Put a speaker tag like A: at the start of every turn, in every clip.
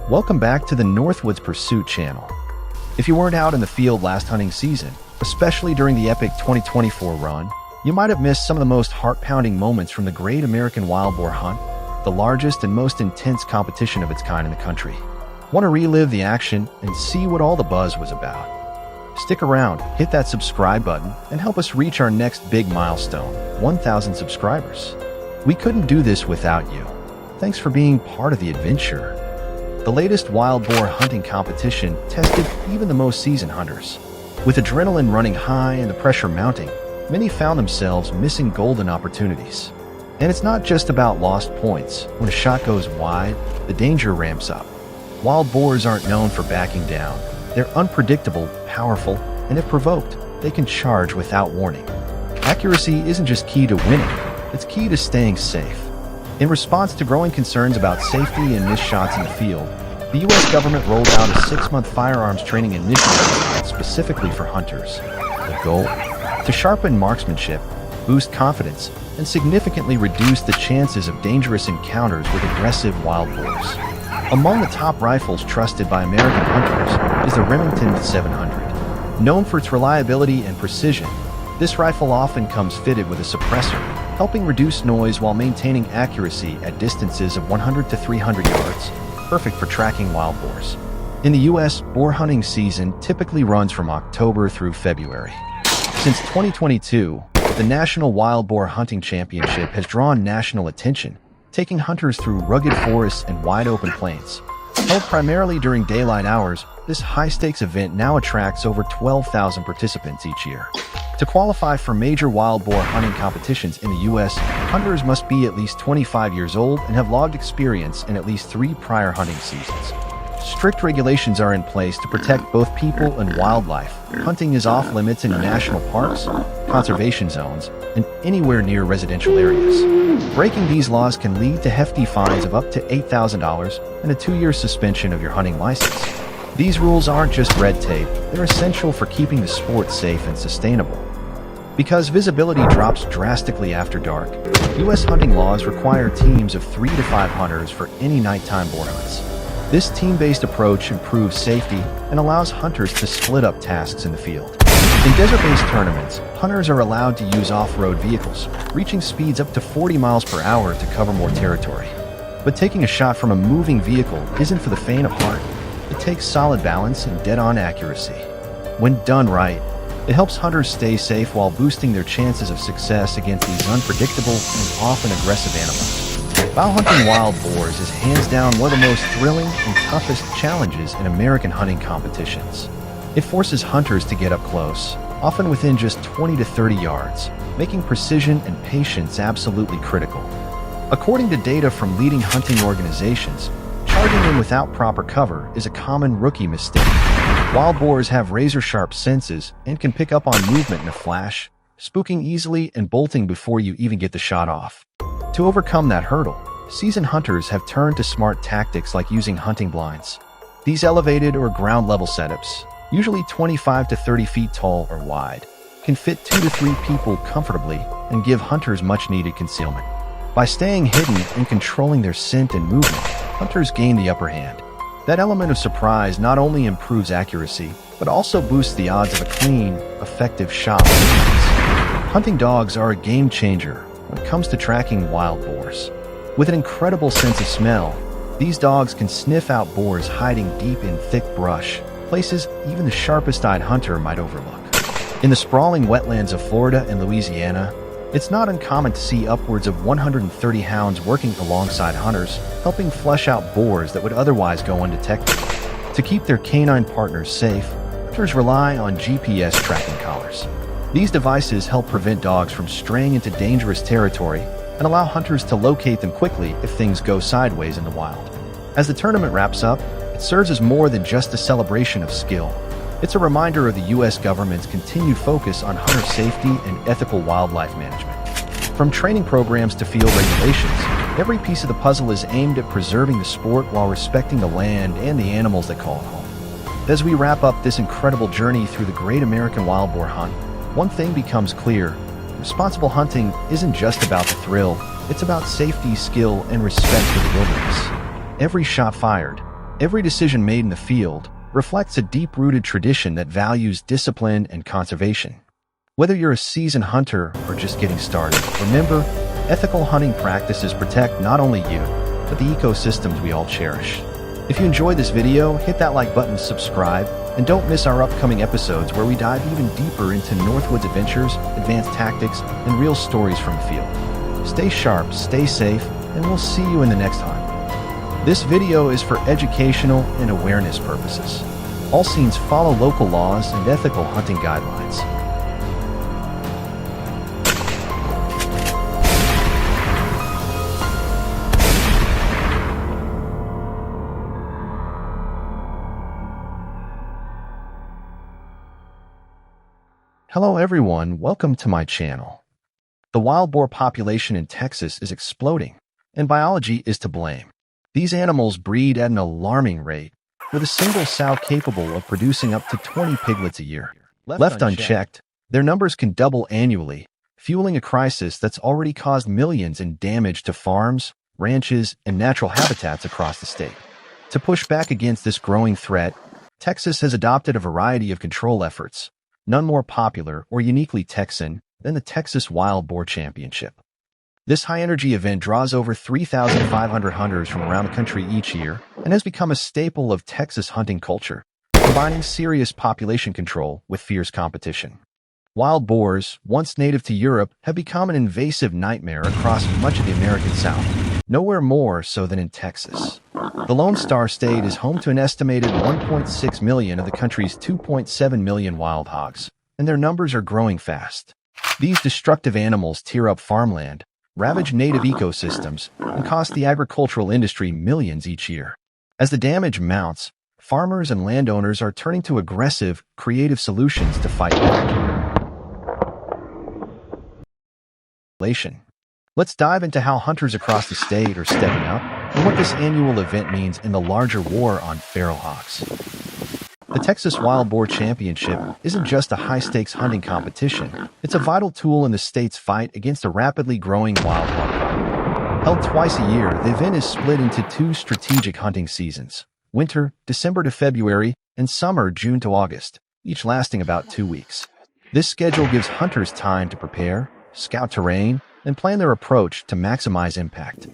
A: Welcome back to the Northwoods Pursuit channel. If you weren't out in the field last hunting season, especially during the epic 2024 run, you might have missed some of the most heart-pounding moments from the Great American Wild Boar Hunt, the largest and most intense competition of its kind in the country. Want to relive the action and see what all the buzz was about? Stick around, hit that subscribe button, and help us reach our next big milestone, 1,000 subscribers. We couldn't do this without you. Thanks for being part of the adventure. The latest wild boar hunting competition tested even the most seasoned hunters. With adrenaline running high and the pressure mounting, many found themselves missing golden opportunities. And it's not just about lost points. When a shot goes wide, the danger ramps up. Wild boars aren't known for backing down. They're unpredictable, powerful, and if provoked, they can charge without warning. Accuracy isn't just key to winning, it's key to staying safe. In response to growing concerns about safety and missed shots in the field, the U.S. government rolled out a 6-month firearms training initiative specifically for hunters. The goal? To sharpen marksmanship, boost confidence, and significantly reduce the chances of dangerous encounters with aggressive wild boars. Among the top rifles trusted by American hunters is the Remington 700. Known for its reliability and precision, this rifle often comes fitted with a suppressor, helping reduce noise while maintaining accuracy at distances of 100 to 300 yards, perfect for tracking wild boars. In the U.S., boar hunting season typically runs from October through February. Since 2022, the National Wild Boar Hunting Championship has drawn national attention, taking hunters through rugged forests and wide-open plains. Held primarily during daylight hours, this high-stakes event now attracts over 12,000 participants each year. To qualify for major wild boar hunting competitions in the U.S., hunters must be at least 25 years old and have logged experience in at least 3 prior hunting seasons. Strict regulations are in place to protect both people and wildlife. Hunting is off limits in national parks, conservation zones, and anywhere near residential areas. Breaking these laws can lead to hefty fines of up to $8,000 and a 2-year suspension of your hunting license. These rules aren't just red tape, they're essential for keeping the sport safe and sustainable. Because visibility drops drastically after dark, U.S. hunting laws require teams of 3 to 5 hunters for any nighttime boar hunts. This team-based approach improves safety and allows hunters to split up tasks in the field. In desert-based tournaments, hunters are allowed to use off-road vehicles, reaching speeds up to 40 miles per hour to cover more territory. But taking a shot from a moving vehicle isn't for the faint of heart. It takes solid balance and dead-on accuracy. When done right, it helps hunters stay safe while boosting their chances of success against these unpredictable and often aggressive animals. Bow hunting wild boars is hands down one of the most thrilling and toughest challenges in American hunting competitions. It forces hunters to get up close, often within just 20 to 30 yards, making precision and patience absolutely critical. According to data from leading hunting organizations, charging in without proper cover is a common rookie mistake. Wild boars have razor-sharp senses and can pick up on movement in a flash, spooking easily and bolting before you even get the shot off. To overcome that hurdle, seasoned hunters have turned to smart tactics like using hunting blinds. These elevated or ground-level setups, usually 25 to 30 feet tall or wide, can fit 2 to 3 people comfortably and give hunters much-needed concealment. By staying hidden and controlling their scent and movement, hunters gain the upper hand. That element of surprise not only improves accuracy, but also boosts the odds of a clean, effective shot. Hunting dogs are a game changer when it comes to tracking wild boars. With an incredible sense of smell, these dogs can sniff out boars hiding deep in thick brush, places even the sharpest-eyed hunter might overlook. In the sprawling wetlands of Florida and Louisiana, it's not uncommon to see upwards of 130 hounds working alongside hunters, helping flush out boars that would otherwise go undetected. To keep their canine partners safe, hunters rely on GPS tracking collars. These devices help prevent dogs from straying into dangerous territory and allow hunters to locate them quickly if things go sideways in the wild. As the tournament wraps up, it serves as more than just a celebration of skill. It's a reminder of the U.S. government's continued focus on hunter safety and ethical wildlife management. From training programs to field regulations, every piece of the puzzle is aimed at preserving the sport while respecting the land and the animals that call it home. As we wrap up this incredible journey through the Great American Wild Boar Hunt, one thing becomes clear: responsible hunting isn't just about the thrill, it's about safety, skill, and respect for the wilderness. Every shot fired, Every decision made in the field reflects a deep-rooted tradition that values discipline and conservation. Whether you're a seasoned hunter or just getting started, remember, ethical hunting practices protect not only you, but the ecosystems we all cherish. If you enjoyed this video, hit that like button, subscribe, and don't miss our upcoming episodes where we dive even deeper into Northwoods adventures, advanced tactics, and real stories from the field. Stay sharp, stay safe, and we'll see you in the next hunt. This video is for educational and awareness purposes. All scenes follow local laws and ethical hunting guidelines. Hello everyone, welcome to my channel. The wild boar population in Texas is exploding, and biology is to blame. These animals breed at an alarming rate, with a single sow capable of producing up to 20 piglets a year. Left unchecked, their numbers can double annually, fueling a crisis that's already caused millions in damage to farms, ranches, and natural habitats across the state. To push back against this growing threat, Texas has adopted a variety of control efforts, none more popular or uniquely Texan than the Texas Wild Boar Championship. This high-energy event draws over 3,500 hunters from around the country each year and has become a staple of Texas hunting culture, combining serious population control with fierce competition. Wild boars, once native to Europe, have become an invasive nightmare across much of the American South, nowhere more so than in Texas. The Lone Star State is home to an estimated 1.6 million of the country's 2.7 million wild hogs, and their numbers are growing fast. These destructive animals tear up farmland, ravage native ecosystems, and cost the agricultural industry millions each year. As the damage mounts, farmers and landowners are turning to aggressive, creative solutions to fight back. Let's dive into how hunters across the state are stepping up and what this annual event means in the larger war on feral hogs. The Texas Wild Boar Championship isn't just a high-stakes hunting competition, it's a vital tool in the state's fight against a rapidly growing wild hog problem. Held twice a year, the event is split into two strategic hunting seasons: winter, December to February, and summer, June to August, each lasting about 2 weeks. This schedule gives hunters time to prepare, scout terrain, and plan their approach to maximize impact.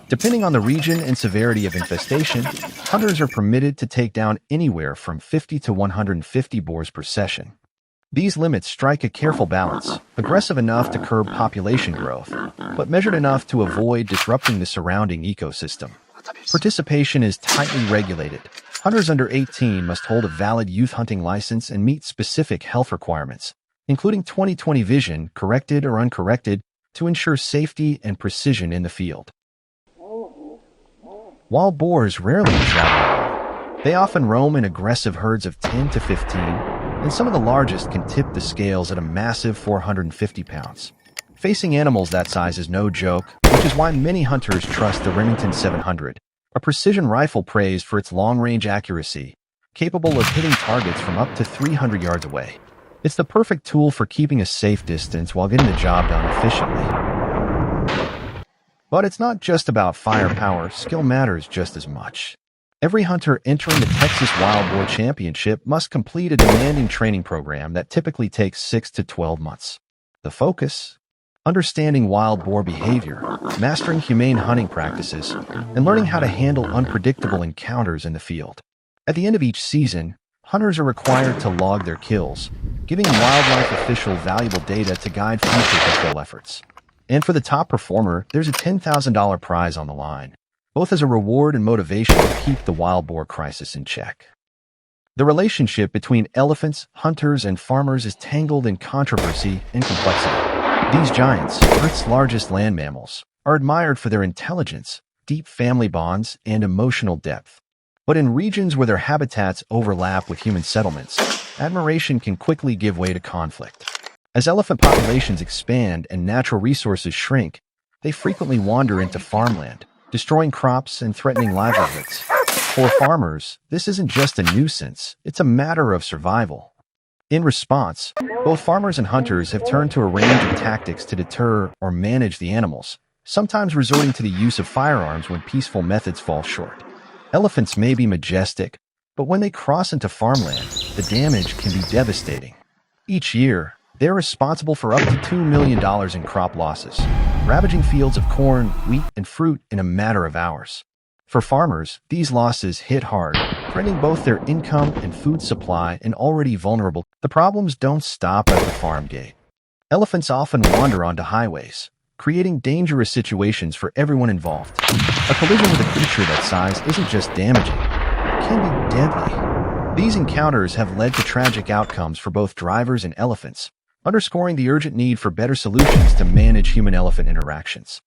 A: Depending on the region and severity of infestation, hunters are permitted to take down anywhere from 50 to 150 boars per session. These limits strike a careful balance, aggressive enough to curb population growth, but measured enough to avoid disrupting the surrounding ecosystem. Participation is tightly regulated. Hunters under 18 must hold a valid youth hunting license and meet specific health requirements, including 20/20 vision, corrected or uncorrected, to ensure safety and precision in the field. Wild boars rarely travel alone. They often roam in aggressive herds of 10 to 15, and some of the largest can tip the scales at a massive 450 pounds. Facing animals that size is no joke, which is why many hunters trust the Remington 700, a precision rifle praised for its long-range accuracy, capable of hitting targets from up to 300 yards away. It's the perfect tool for keeping a safe distance while getting the job done efficiently. But it's not just about firepower, skill matters just as much. Every hunter entering the Texas Wild Boar Championship must complete a demanding training program that typically takes 6 to 12 months. The focus? Understanding wild boar behavior, mastering humane hunting practices, and learning how to handle unpredictable encounters in the field. At the end of each season, hunters are required to log their kills, giving wildlife officials valuable data to guide future control efforts. And for the top performer, there's a $10,000 prize on the line, both as a reward and motivation to keep the wild boar crisis in check. The relationship between elephants, hunters, and farmers is tangled in controversy and complexity. These giants, Earth's largest land mammals, are admired for their intelligence, deep family bonds, and emotional depth. But in regions where their habitats overlap with human settlements, admiration can quickly give way to conflict. As elephant populations expand and natural resources shrink, they frequently wander into farmland, destroying crops and threatening livelihoods. For farmers, this isn't just a nuisance, it's a matter of survival. In response, both farmers and hunters have turned to a range of tactics to deter or manage the animals, sometimes resorting to the use of firearms when peaceful methods fall short. Elephants may be majestic, but when they cross into farmland, the damage can be devastating. Each year, they're responsible for up to $2 million in crop losses, ravaging fields of corn, wheat, and fruit in a matter of hours. For farmers, these losses hit hard, threatening both their income and food supply and already vulnerable. The problems don't stop at the farm gate. Elephants often wander onto highways, creating dangerous situations for everyone involved. A collision with a creature that size isn't just damaging, it can be deadly. These encounters have led to tragic outcomes for both drivers and elephants, underscoring the urgent need for better solutions to manage human-elephant interactions.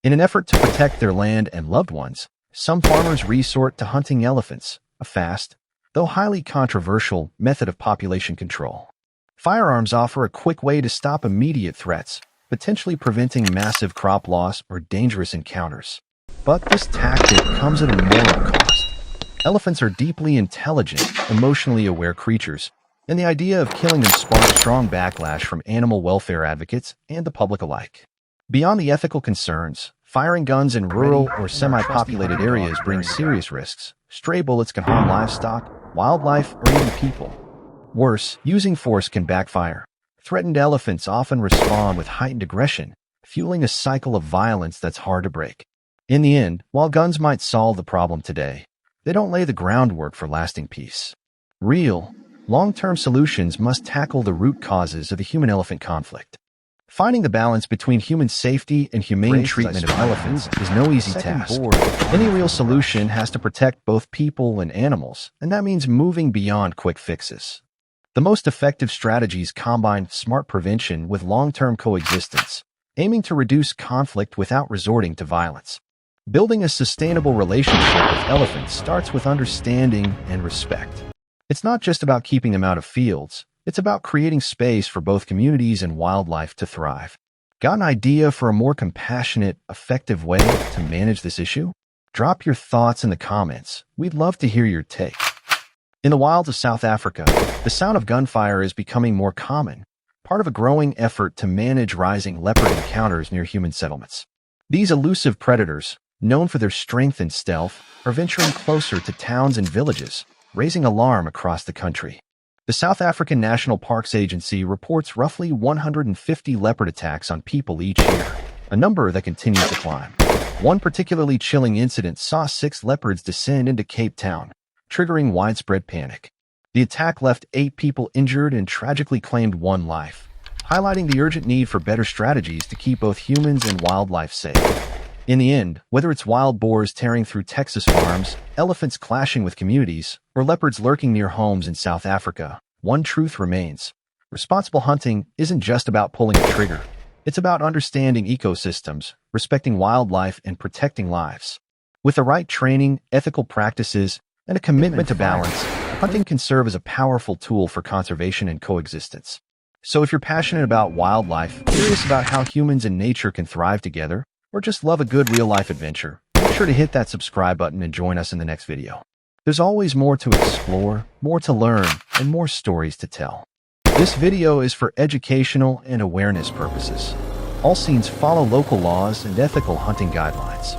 A: In an effort to protect their land and loved ones, some farmers resort to hunting elephants, a fast, though highly controversial, method of population control. Firearms offer a quick way to stop immediate threats, potentially preventing massive crop loss or dangerous encounters. But this tactic comes at a moral cost. Elephants are deeply intelligent, emotionally aware creatures, and the idea of killing them sparks strong backlash from animal welfare advocates and the public alike. Beyond the ethical concerns, firing guns in rural or semi-populated areas brings serious risks. Stray bullets can harm livestock, wildlife, or even people. Worse, using force can backfire. Threatened elephants often respond with heightened aggression, fueling a cycle of violence that's hard to break. In the end, while guns might solve the problem today, they don't lay the groundwork for lasting peace. Real, long-term solutions must tackle the root causes of the human-elephant conflict. Finding the balance between human safety and humane treatment of elephants is no easy task. Any real solution has to protect both people and animals, and that means moving beyond quick fixes. The most effective strategies combine smart prevention with long-term coexistence, aiming to reduce conflict without resorting to violence. Building a sustainable relationship with elephants starts with understanding and respect. It's not just about keeping them out of fields, it's about creating space for both communities and wildlife to thrive. Got an idea for a more compassionate, effective way to manage this issue? Drop your thoughts in the comments. We'd love to hear your take. In the wilds of South Africa, the sound of gunfire is becoming more common, part of a growing effort to manage rising leopard encounters near human settlements. These elusive predators, known for their strength and stealth, are venturing closer to towns and villages, raising alarm across the country. The South African National Parks Agency reports roughly 150 leopard attacks on people each year, a number that continues to climb. One particularly chilling incident saw 6 leopards descend into Cape Town, triggering widespread panic. The attack left 8 people injured and tragically claimed 1 life, highlighting the urgent need for better strategies to keep both humans and wildlife safe. In the end, whether it's wild boars tearing through Texas farms, elephants clashing with communities, or leopards lurking near homes in South Africa, one truth remains. Responsible hunting isn't just about pulling a trigger. It's about understanding ecosystems, respecting wildlife, and protecting lives. With the right training, ethical practices, and a commitment to balance, hunting can serve as a powerful tool for conservation and coexistence. So if you're passionate about wildlife, curious about how humans and nature can thrive together, or just love a good real-life adventure, make sure to hit that subscribe button and join us in the next video. There's always more to explore, more to learn, and more stories to tell. This video is for educational and awareness purposes. All scenes follow local laws and ethical hunting guidelines.